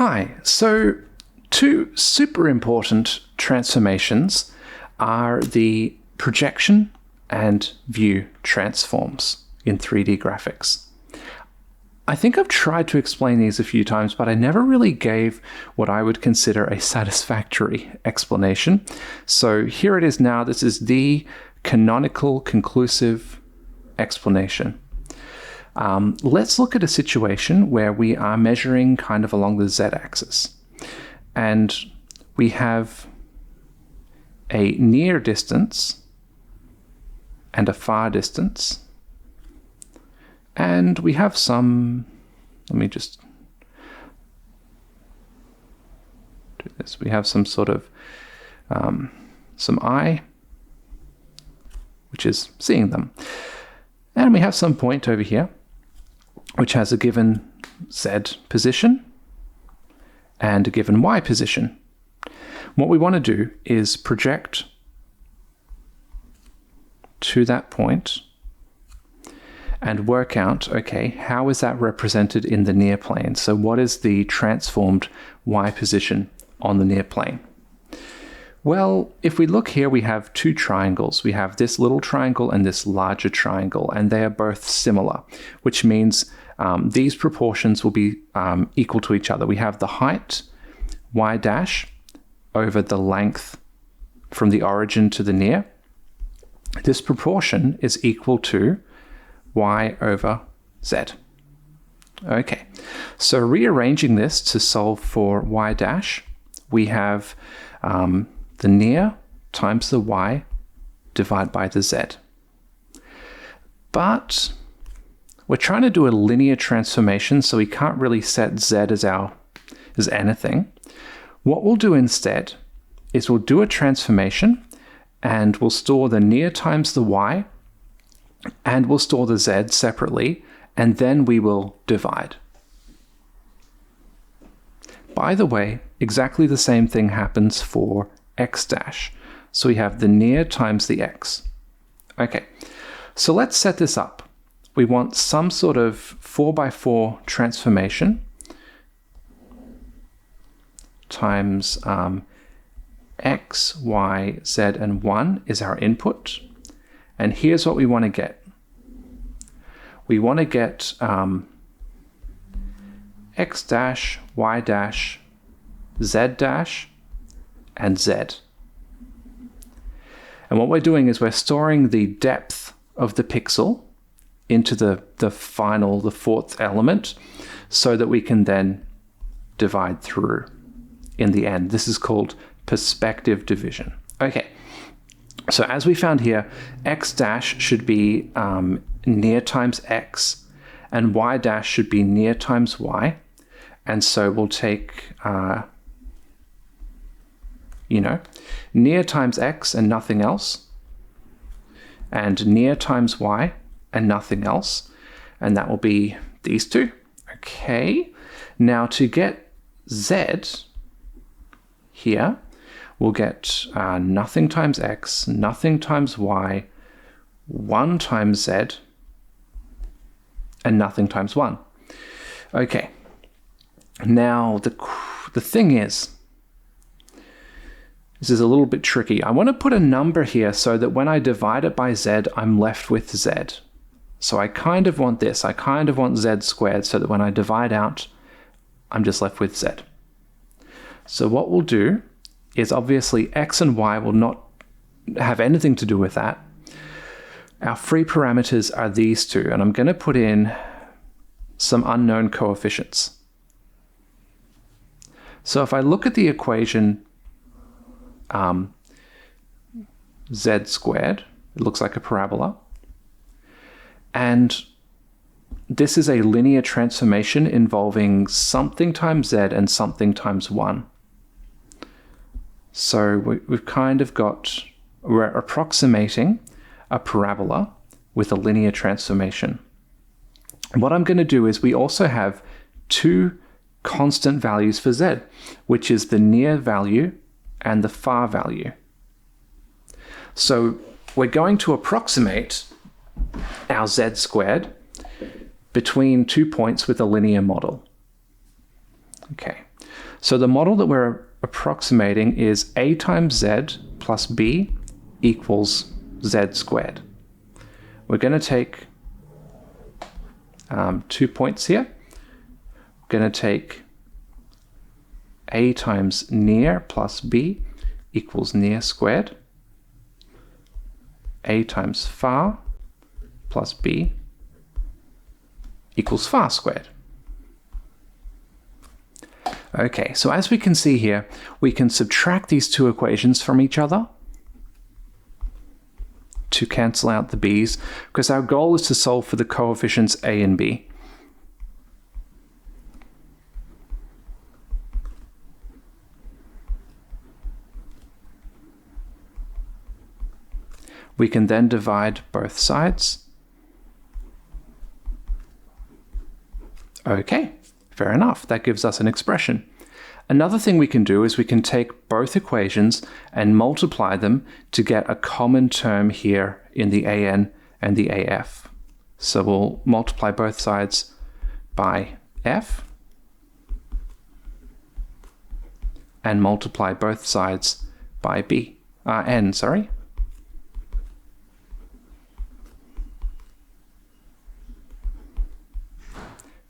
Hi, so two super important transformations are the projection and view transforms in 3D graphics. I think I've tried to explain these a few times, but I never really gave what I would consider a satisfactory explanation. So here it is now. This is the canonical, conclusive explanation. Let's look at a situation where we are measuring kind of along the z-axis. And we have a near distance and a far distance. And we have some, let me just do this. We have some sort of, some I, which is seeing them. And we have some point over here, which has a given Z position and a given Y position. What we want to do is project to that point and work out, okay, how is that represented in the near plane? So what is the transformed Y position on the near plane? Well, if we look here, we have two triangles. We have this little triangle and this larger triangle, and they are both similar, which means these proportions will be equal to each other. We have the height, y dash, over the length from the origin to the near. This proportion is equal to y over z. Okay, so rearranging this to solve for y dash, we have the near times the y divided by the z. But we're trying to do a linear transformation, so we can't really set z as anything. What we'll do instead is we'll do a transformation and we'll store the near times the y and we'll store the z separately, and then we will divide. By the way, exactly the same thing happens for x dash. So we have the near times the x. Okay, so let's set this up. We want some sort of 4x4 transformation times x, y, z, and 1 is our input. And here's what we want to get. We want to get x dash, y dash, z dash, and z. And what we're doing is we're storing the depth of the pixel into the fourth element, so that we can then divide through in the end. This is called perspective division. Okay, so as we found here, x dash should be near times x, and y dash should be near times y. And so we'll take near times x and nothing else, and near times y and nothing else, and that will be these two. Okay, now to get z here, we'll get nothing times x, nothing times y, 1 times z, and nothing times 1. Okay, now the thing is, this is a little bit tricky. I want to put a number here so that when I divide it by z, I'm left with z. So I kind of want this. I kind of want z squared so that when I divide out, I'm just left with z. So what we'll do is obviously x and y will not have anything to do with that. Our free parameters are these two, and I'm going to put in some unknown coefficients. So if I look at the equation z squared, it looks like a parabola. And this is a linear transformation involving something times z and something times 1. So we've kind of got, we're approximating a parabola with a linear transformation. And what I'm going to do is we also have two constant values for z, which is the near value and the far value. So we're going to approximate our z squared between 2 points with a linear model. Okay, So the model that we're approximating is a times z plus b equals z squared. We're going to take 2 points here. We're going to take a times near plus b equals near squared. A times far plus b equals far squared. Okay, so as we can see here, we can subtract these two equations from each other to cancel out the b's, because our goal is to solve for the coefficients a and b. We can then divide both sides. Okay, fair enough. That gives us an expression. Another thing we can do is we can take both equations and multiply them to get a common term here in the an and the af. So we'll multiply both sides by f and multiply both sides by n, sorry.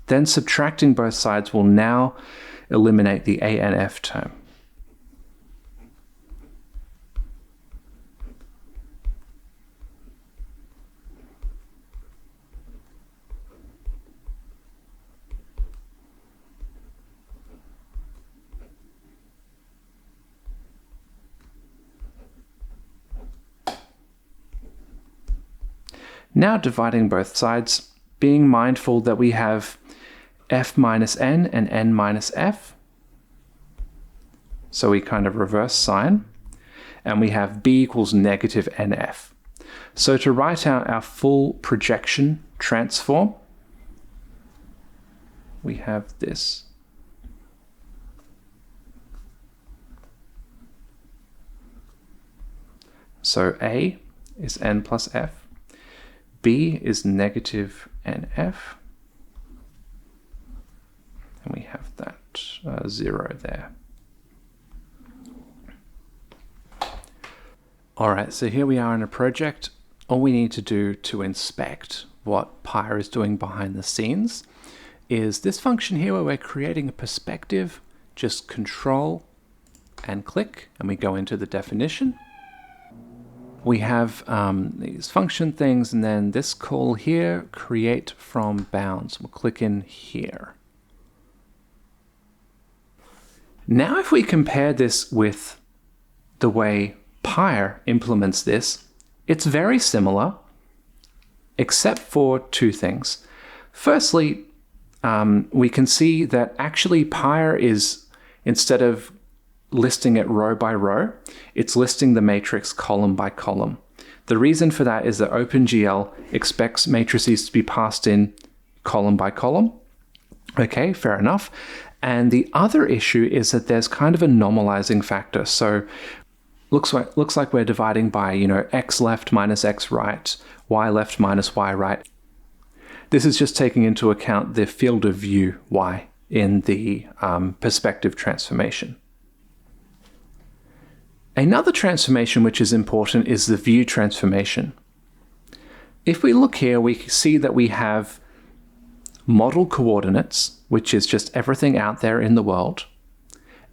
Then subtracting both sides will now eliminate the a and f term. Now dividing both sides, being mindful that we have f minus n and n minus f. So we kind of reverse sign, and we have b equals negative nf. So to write out our full projection transform, we have this. So a is n plus f, b is negative nf, and we have that 0 there. All right, so here we are in a project. All we need to do to inspect what Pyre is doing behind the scenes is this function here where we're creating a perspective. Just control and click, and we go into the definition. We have these function things, and then this call here, create from bounds. We'll click in here. Now if we compare this with the way Pyre implements this, it's very similar, except for two things. Firstly, we can see that actually Pyre is, instead of listing it row by row, it's listing the matrix column by column. The reason for that is that OpenGL expects matrices to be passed in column by column. Okay, fair enough. And the other issue is that there's kind of a normalizing factor. So looks like we're dividing by, x left minus x right, y left minus y right. This is just taking into account the field of view y in the perspective transformation. Another transformation which is important is the view transformation. If we look here, we see that we have model coordinates, which is just everything out there in the world,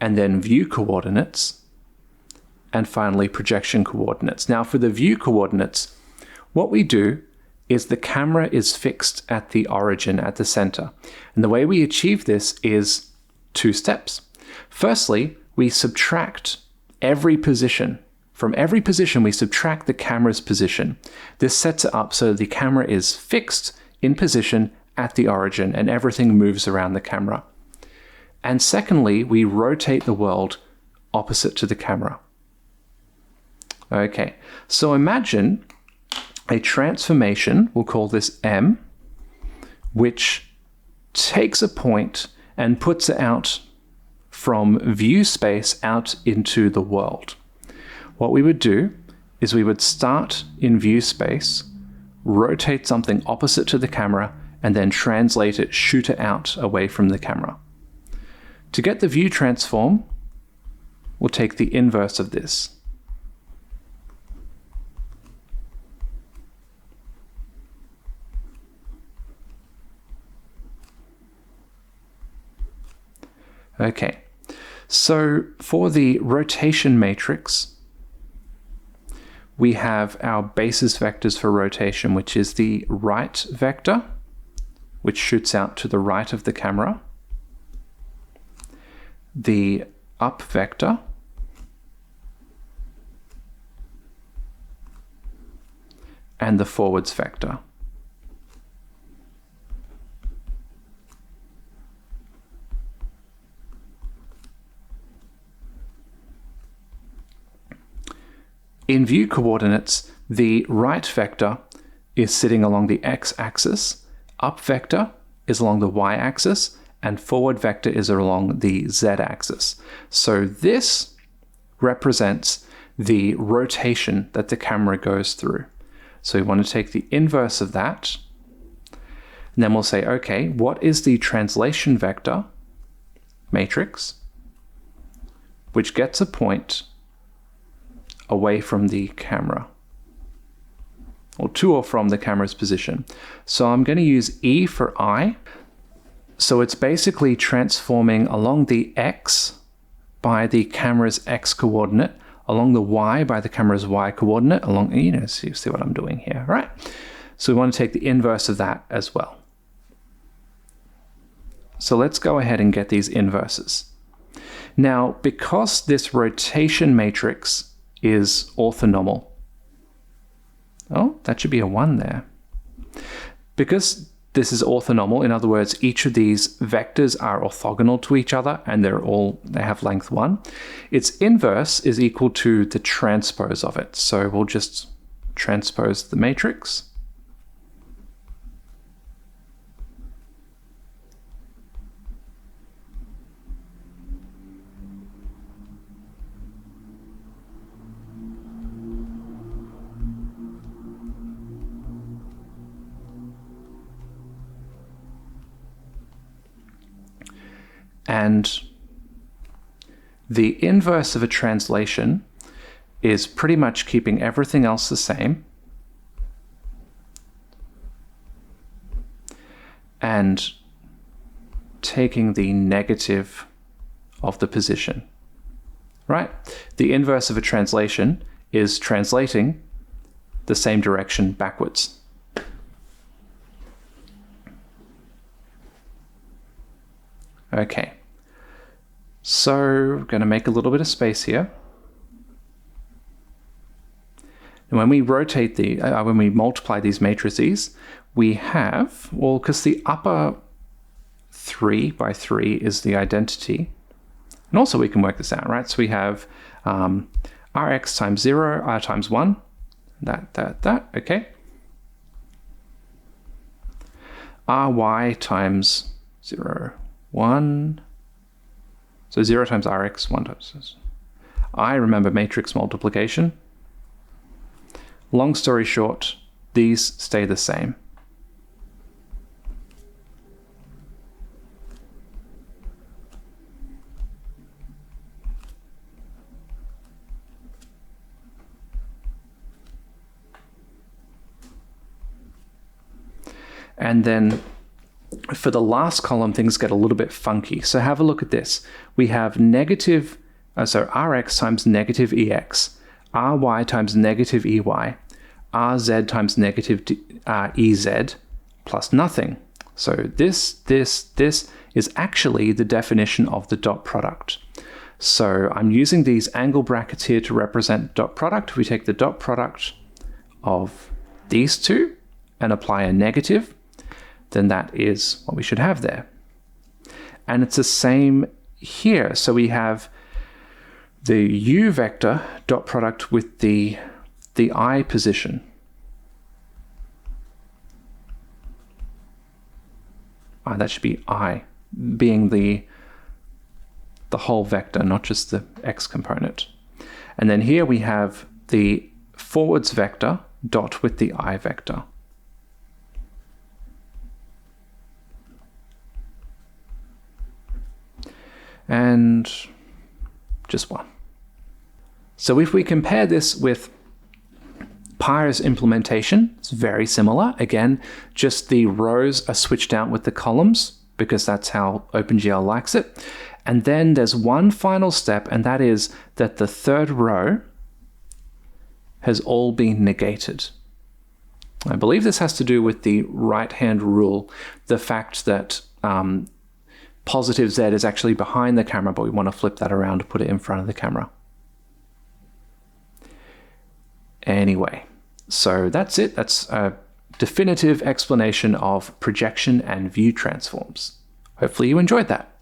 and then view coordinates, and finally projection coordinates. Now for the view coordinates, what we do is the camera is fixed at the origin, at the center. And the way we achieve this is two steps. Firstly, we subtract every position. From every position, we subtract the camera's position. This sets it up so the camera is fixed in position at the origin and everything moves around the camera. And secondly, we rotate the world opposite to the camera. Okay, so imagine a transformation, we'll call this M, which takes a point and puts it out from view space out into the world. What we would do is we would start in view space, rotate something opposite to the camera, and then translate it, shoot it out away from the camera. To get the view transform, we'll take the inverse of this. Okay, so for the rotation matrix, we have our basis vectors for rotation, which is the right vector, which shoots out to the right of the camera, the up vector, and the forwards vector. In view coordinates, the right vector is sitting along the x-axis, up vector is along the y-axis, and forward vector is along the z-axis. So this represents the rotation that the camera goes through. So we want to take the inverse of that, and then we'll say, okay, what is the translation vector matrix, which gets a point away from the camera, or to or from the camera's position. So I'm going to use E for I. So it's basically transforming along the X by the camera's X coordinate, along the Y by the camera's Y coordinate, along, so you see what I'm doing here, right? So we want to take the inverse of that as well. So let's go ahead and get these inverses. Now, because this rotation matrix is orthonormal. Oh, that should be a 1 there. Because this is orthonormal, in other words, each of these vectors are orthogonal to each other and they have length 1, its inverse is equal to the transpose of it. So we'll just transpose the matrix. And the inverse of a translation is pretty much keeping everything else the same and taking the negative of the position, right? The inverse of a translation is translating the same direction backwards. Okay, so I'm going to make a little bit of space here. And when we rotate when we multiply these matrices, we have, well, because the upper 3 by 3 is the identity, and also we can work this out, right? So we have Rx times 0, R times 1, that, okay. Ry times 0, 1, so 0 times Rx, 1 times. I remember matrix multiplication. Long story short, these stay the same. And then for the last column, things get a little bit funky. So have a look at this. We have negative, Rx times negative Ex, Ry times negative Ey, Rz times negative Ez plus nothing. So this is actually the definition of the dot product. So I'm using these angle brackets here to represent dot product. If we take the dot product of these two and apply a negative, then that is what we should have there. And it's the same here. So we have the u vector dot product with the I position. That should be I, being the whole vector, not just the x component. And then here we have the forwards vector dot with the I vector. and just 1. So if we compare this with Pyre's implementation, it's very similar. Again, just the rows are switched out with the columns because that's how OpenGL likes it. And then there's one final step, and that is that the third row has all been negated. I believe this has to do with the right-hand rule, the fact that positive Z is actually behind the camera, but we want to flip that around to put it in front of the camera. Anyway, so that's it. That's a definitive explanation of projection and view transforms. Hopefully you enjoyed that.